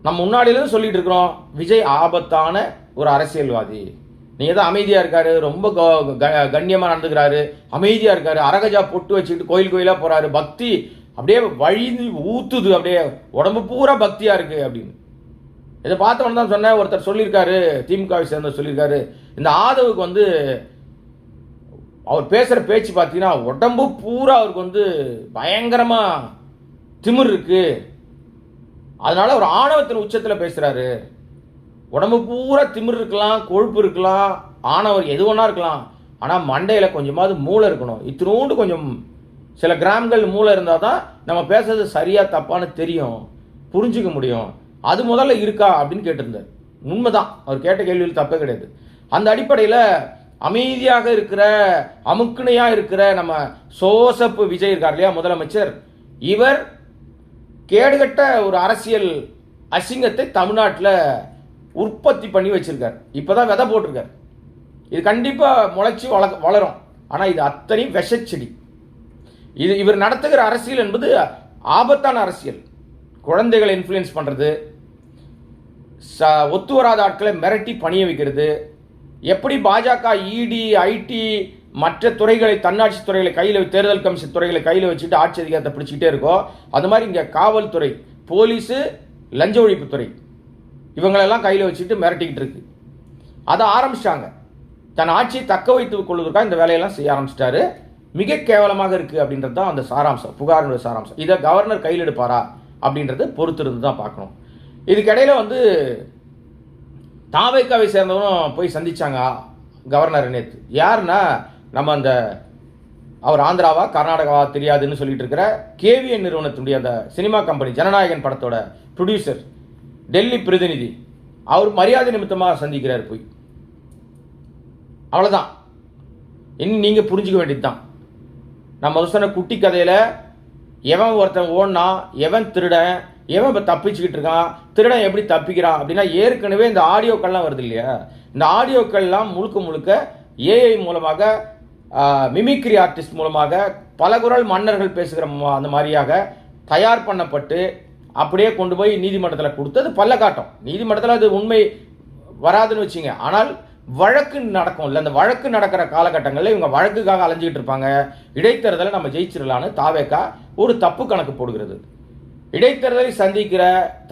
Speaker 1: நம்ம முன்னாடியிலிருந்து சொல்லிட்டு இருக்கிறோம், விஜய் ஆபத்தான ஒரு அரசியல்வாதி. நீங்க தான் அமைதியா இருக்காரு, ரொம்ப கண்ணியமா நடந்துக்கிறாரு, அமைதியா இருக்காரு, அரகஜா பொட்டு வச்சுக்கிட்டு கோயில் கோயிலா போறாரு, பக்தி அப்படியே வழிந்து ஊத்துது, அப்படியே உடம்பு பூரா பக்தியா இருக்கு அப்படின்னு. இதை பார்த்தவன் தான் சொன்ன ஒருத்தர் சொல்லியிருக்காரு, திமுகவை சேர்ந்த சொல்லியிருக்காரு, இந்த ஆதவுக்கு அவர் பேசுற பேச்சு பார்த்தீங்கன்னா உடம்பு பூரா அவருக்கு பயங்கரமா திமிர் இருக்கு, அதனால ஒரு ஆணவத்தின் உச்சத்தில் பேசுறாரு. உடம்பு பூரா திமிர் இருக்கலாம், கொழுப்பு இருக்கலாம், ஆணவர் எது ஒன்றா இருக்கலாம், ஆனால் மண்டையில் கொஞ்சமாவது மூளை இருக்கணும். இத்தினோண்டு கொஞ்சம் சில கிராம்கள் மூளை இருந்தால் தான் நம்ம பேசுறது சரியா தப்பான்னு தெரியும், புரிஞ்சுக்க முடியும். அது முதல்ல இருக்கா அப்படின்னு கேட்டிருந்தார். உண்மைதான், அவர் கேட்ட கேள்வியில் தப்பே கிடையாது. அந்த அடிப்படையில் அமைதியாக இருக்கிற அமுக்குணையா இருக்கிற நம்ம சோசப் விஜய் இருக்கார் இல்லையா முதலமைச்சர், இவர் கேடுகட்ட ஒரு அரசியல் அசிங்கத்தை தமிழ்நாட்டில் உற்பத்தி பண்ணி வச்சிருக்கார். இப்போதான் விதை போட்டிருக்கார். இது கண்டிப்பாக முளைச்சி வளரும். ஆனால் இது அத்தனை விஷச்செடி. இது இவர் நடத்துகிற அரசியல் என்பது ஆபத்தான அரசியல். குழந்தைகளை இன்ஃப்ளூயன்ஸ் பண்ணுறது, ஒத்து வராத ஆட்களை மிரட்டி பணிய வைக்கிறது. எப்படி பாஜக இடி ஐடி மற்ற துறைகளை தன்னாட்சி துறைகளை கையில் தேர்தல் கமிஷன் துறைகளை கையில் வச்சுட்டு ஆட்சி அதிகாரத்தை பிடிச்சிக்கிட்டே இருக்கோ, அது மாதிரி இங்கே காவல்துறை, போலீஸு, லஞ்ச ஒழிப்புத்துறை இவங்களெல்லாம் கையில் வச்சுட்டு மிரட்டிக்கிட்டு இருக்கு. அதை ஆரம்பிச்சிட்டாங்க. தன் ஆட்சியை தக்க வைத்துக் கொள்வதற்காக இந்த வேலையெல்லாம் செய்ய ஆரம்பிச்சிட்டாரு. மிக கேவலமாக இருக்கு அப்படின்றது தான் அந்த சாராம்சம், புகாரினுடைய சாராம்சம். இதை கவர்னர் கையில் எடுப்பாரா அப்படின்றத பொறுத்திருந்து தான் பார்க்கணும். இதுக்கிடையில தாவேக்காவை சேர்ந்தவனும் போய் சந்திச்சாங்க கவர்னர் நேற்று. யாருன்னா நம்ம அவர் ஆந்திராவா கர்நாடகாவா தெரியாதுன்னு சொல்லிட்டு இருக்கிற கேவிஎன் நிறுவனத்துடைய அந்த சினிமா கம்பெனி ஜனநாயகன் படத்தோட ப்ரொடியூசர், டெல்லி பிரதிநிதி, அவர் மரியாதை நிமித்தமாக சந்திக்கிறார் போய். அவ்வளோதான். இன்னும் நீங்கள் புரிஞ்சுக்க வேண்டியது தான். நம்ம சொன்ன குட்டி கதையில் எவன் ஒருத்தன் ஓடனா, எவன் திருடன், எவன் இப்போ தப்பிச்சுக்கிட்டு இருக்கான், திருடன் எப்படி தப்பிக்கிறான் அப்படின்னா ஏற்கனவே இந்த ஆடியோக்கள்லாம் வருது இல்லையா, இந்த ஆடியோக்கள்லாம் முழுக்க முழுக்க ஏஐ மூலமாக, மிமிக்ரி ஆர்டிஸ்ட் மூலமாக, பல குரல் மன்னர்கள் பேசுகிற அந்த மாதிரியாக தயார் பண்ணப்பட்டு அப்படியே கொண்டு போய் நீதிமன்றத்தில் கொடுத்தது பல்ல காட்டும். நீதிமன்றத்தில் அது உண்மை வராதுன்னு வச்சுங்க. ஆனால் வழக்கு நடக்கும் இல்லை, அந்த வழக்கு நடக்கிற காலகட்டங்களில் இவங்க வழக்குக்காக அலைஞ்சிக்கிட்டு இருப்பாங்க. இடைத்தேர்தலை நம்ம ஜெயிச்சிடலான்னு தாவேக்கா ஒரு தப்பு கணக்கு போடுகிறது. இடைத்தேர்தலை சந்திக்கிற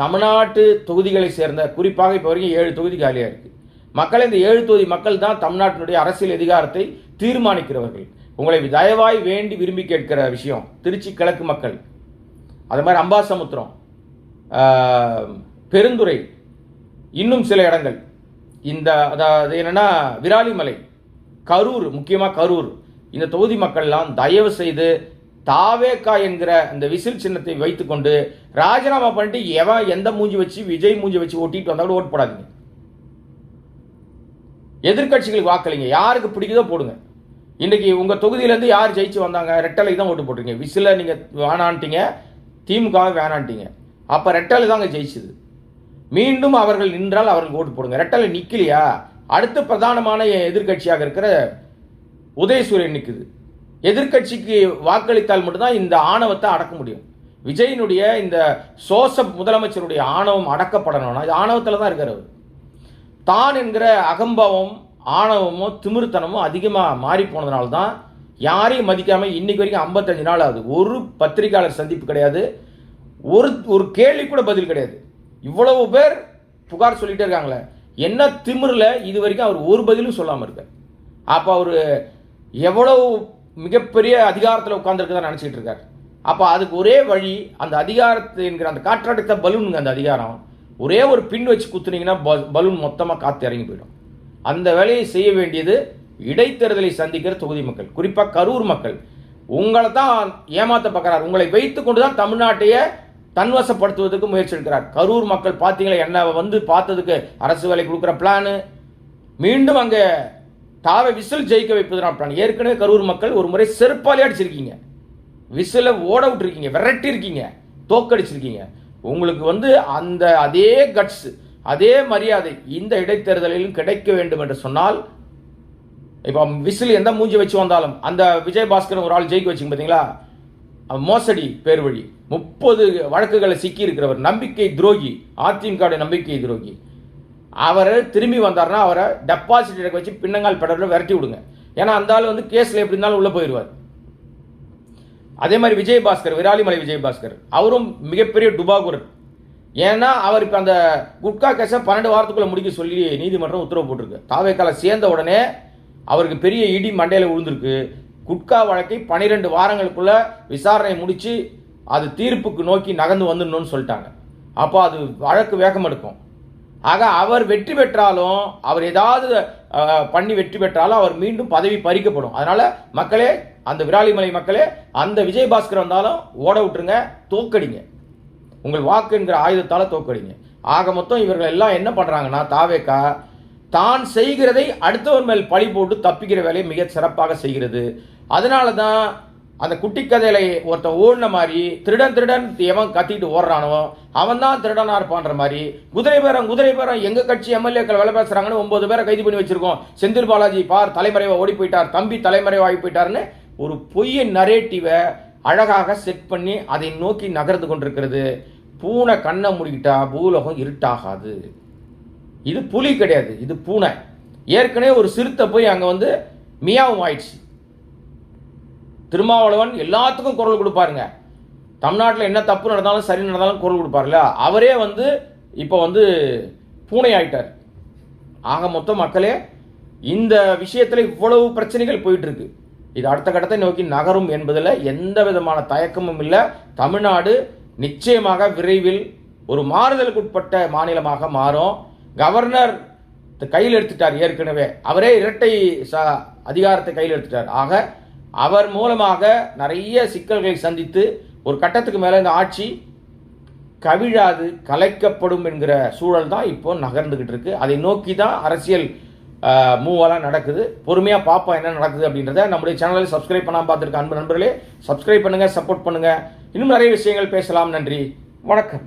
Speaker 1: தமிழ்நாட்டு தொகுதிகளை சேர்ந்த, குறிப்பாக இப்போ வரைக்கும் 7 தொகுதி காலியாக இருக்கு மக்கள். இந்த 7 தொகுதி மக்கள் தான் தமிழ்நாட்டினுடைய அரசியல் அதிகாரத்தை தீர்மானிக்கிறவர்கள். உங்களை தயவாய் வேண்டி விரும்பி கேட்கிற விஷயம், திருச்சி கிழக்கு மக்கள், அது மாதிரி அம்பாசமுத்திரம், பெருந்துறை, இன்னும் சில இடங்கள், இந்த அதாவது என்னன்னா விராலிமலை, கரூர், முக்கியமாக கரூர், இந்த தொகுதி மக்கள்லாம் தயவு செய்து தாவேக்கா என்கிற இந்த விசில் சின்னத்தை வைத்துக்கொண்டு ராஜினாமா பண்ணிட்டு எவன் எந்த மூஞ்சி வச்சு விஜய் மூஞ்சி வச்சு ஓட்டிட்டு வந்தாலும் ஓட்டு போடாதீங்க. எதிர்கட்சிகளுக்கு வாக்களிங்க, யாருக்கு பிடிக்குதோ போடுங்க. இன்னைக்கு உங்க தொகுதியிலேருந்து யார் ஜெயிச்சு வந்தாங்க, ரெட்டலைக்கு தான் ஓட்டு போட்டுருங்க. விசில நீங்க வேணான்ட்டீங்க, திமுகவை வேணான்ட்டீங்க, அப்ப ரெட்டலை தாங்க ஜெயிச்சுது. மீண்டும் அவர்கள் நின்றால் அவர்களுக்கு ஓட்டு போடுங்க. ரெட்டலை நிக்கலையா, அடுத்த பிரதானமான எதிர்கட்சியாக இருக்கிற உதயசூரியன் நிற்குது. எதிர்கட்சிக்கு வாக்களித்தால் மட்டும்தான் இந்த ஆணவத்தை அடக்க முடியும். விஜயினுடைய இந்த சோசப் முதலமைச்சருடைய ஆணவம் அடக்கப்படணும்னா இது ஆணவத்தில் தான் இருக்கிறவர். தான் என்கிற அகம்பாவம், ஆணவமோ திமிர்த்தனமோ அதிகமாக மாறி போனதுனால தான் யாரையும் மதிக்காம இன்னைக்கு வரைக்கும் 55 நாள் ஆகுது. ஒரு பத்திரிகையாளர் சந்திப்பு கிடையாது, ஒரு கேள்வி கூட பதில் கிடையாது. இவ்வளவு பேர் புகார் சொல்லிட்டே இருக்காங்களே, என்ன திமிரில் இது வரைக்கும் அவர் ஒரு பதிலும் சொல்லாமல் இருக்கார். அப்போ அவர் எவ்வளவு மிகப்பெரிய அதிகாரத்தில் உட்கார்ந்துருக்குதான் நினச்சிட்டு இருக்கார். அப்போ அதுக்கு ஒரே வழி, அந்த அதிகாரத்தை என்கிற அந்த காற்றடைத்த பலூனுங்க, அந்த அதிகாரம் ஒரே ஒரு பின் வச்சு குத்துனீங்கன்னா பலூன் மொத்தமாக காற்று இறங்கி போயிடும். அந்த வேலையை செய்ய வேண்டியது இடைத்தேர்தலை சந்திக்கிற தொகுதி மக்கள், குறிப்பாக கரூர் மக்கள். உங்களை தான் ஏமாத்த பார்க்கிறார், உங்களை வைத்து கொண்டு தான் தமிழ்நாட்டையே தன்வசப்படுத்துவதற்கு முயற்சி எடுக்கிறார். கரூர் மக்கள் பார்த்தீங்களா, என்ன பார்த்ததுக்கு அரசு வேலை கொடுக்குற பிளானு, மீண்டும் அங்கே தாவை விசில் ஜெயிக்க வைப்பதுதான் பிளான். ஏற்கனவே கரூர் மக்கள் ஒரு முறை செருப்பாலே அடிச்சிருக்கீங்க, விசில ஓட விட்டுருக்கீங்க, விரட்டி இருக்கீங்க, தோக்கடிச்சிருக்கீங்க. உங்களுக்கு வந்து அந்த அதே கட்ஸ், அதே மரியாதை இந்த இடைத்தேர்தலிலும் கிடைக்க வேண்டும் என்று சொன்னால், இப்போ விசில் எந்த மூஞ்சி வச்சு வந்தாலும் அந்த விஜயபாஸ்கர் ஒரு ஆள் ஜெயிக்க வச்சுங்க பார்த்தீங்களா, மோசடி பேர் வழி 30 வழக்குகளை சிக்கி இருக்கிறவர், நம்பிக்கை துரோகி, அதிமுக நம்பிக்கை துரோகி. அவரை திரும்பி வந்தார்னா அவரை டெபாசிட் எடுக்க வச்சு பின்னங்கால் பெடரில் விரட்டி விடுங்க. ஏன்னா அந்த ஆள் வந்து கேஸில் எப்படி இருந்தாலும் உள்ளே போயிடுவார். அதே மாதிரி விஜயபாஸ்கர், விராலிமலை விஜயபாஸ்கர், அவரும் மிகப்பெரிய டுபாகுரர். ஏன்னா அவர் இப்போ அந்த குட்கா கேஸை 12 வாரத்துக்குள்ளே முடிக்க சொல்லி நீதிமன்றம் உத்தரவு போட்டிருக்கு. தாவேக்கால சேர்ந்த உடனே அவருக்கு பெரிய இடி மண்டையில் விழுந்திருக்கு. குட்கா வழக்கை 12 வாரங்களுக்குள்ள விசாரணை முடித்து அது தீர்ப்புக்கு நோக்கி நகர்ந்து வந்துடணும்னு சொல்லிட்டாங்க. அப்போ அது வழக்கு வேகம் எடுக்கும். ஆக அவர் வெற்றி பெற்றாலும், அவர் ஏதாவது பண்ணி வெற்றி பெற்றாலும் அவர் மீண்டும் பதவி பறிக்கப்படும். அதனால மக்களே, அந்த விராலிமலை மக்களே, அந்த விஜயபாஸ்கர் வந்தாலும் ஓட விட்டுருங்க, தோக்கடிங்க, உங்கள் வாக்கு என்கிற ஆயுதத்தால் தோக்கடிங்க. ஆக மொத்தம் இவர்கள் எல்லாம் என்ன பண்றாங்கன்னா, தாவேக்கா தான் செய்கிறதை அடுத்தவர் மேல் பழி போட்டு தப்பிக்கிற வேலையை மிக சிறப்பாக செய்கிறது. அதனால தான் அந்த குட்டி கதையில ஒருத்தன் ஓடின மாதிரி திருடன் எவன் கத்திட்டு ஓடுறானோ அவன் தான் திருடனா இருப்பான்ற மாதிரி, குதிரை பேரம் எங்க கட்சி எம்எல்ஏக்கள் வேலை பேசுறாங்கன்னு 9 பேரை கைது பண்ணி வச்சிருக்கோம். செந்தில் பாலாஜி பார் தலைமறைவா ஓடி போயிட்டார், தம்பி தலைமறைவாகி போயிட்டாருன்னு ஒரு பொய்ய நரேட்டிவை அழகாக செட் பண்ணி அதை நோக்கி நகர்ந்து கொண்டிருக்கிறது. பூனை கண்ணை மூடிக்கிட்டா பூலோகம் இருட்டாகாது. இது புலி கிடையாது, இது பூனை. ஏற்கனவே ஒரு சிறுத்தை போய் அங்க வந்து மியாவும் ஆயிடுச்சு. திருமாவளவன் எல்லாத்துக்கும் குரல் கொடுப்பாருங்க. தமிழ்நாட்டில் என்ன தப்பு நடந்தாலும் சரி நடந்தாலும் குரல் கொடுப்பார்ல, அவரே வந்து இப்போ வந்து பூனை ஆயிட்டார். ஆக மொத்தம் மக்களே, இந்த விஷயத்தில் இவ்வளவு பிரச்சனைகள் போயிட்டு இருக்கு. இது அடுத்த கட்டத்தை நோக்கி நகரும் என்பதில் எந்த விதமான தயக்கமும் இல்லை. தமிழ்நாடு நிச்சயமாக விரைவில் ஒரு மாறுதலுக்குட்பட்ட மாநிலமாக மாறும். கவர்னர் கையில் எடுத்துட்டார், ஏற்கனவே அவரே இரட்டை அதிகாரத்தை கையில் எடுத்துட்டார். ஆக அவர் மூலமாக நிறைய சிக்கல்களை சந்தித்து ஒரு கட்டத்துக்கு மேலே இந்த ஆட்சி கவிழாது கலைக்கப்படும் என்கிற சூழல் தான் இப்போ நகர்ந்துகிட்டு இருக்கு. அதை நோக்கி தான் அரசியல் மூவெல்லாம் நடக்குது. பொறுமையாக பார்ப்போம் என்ன நடக்குது அப்படின்றத. நம்முடைய சேனலை சப்ஸ்கிரைப் பண்ணாமல் பார்த்துருக்க அன்பு நண்பர்களே, சப்ஸ்கிரைப் பண்ணுங்க, சப்போர்ட் பண்ணுங்க. இன்னும் நிறைய விஷயங்கள் பேசலாம். நன்றி, வணக்கம்.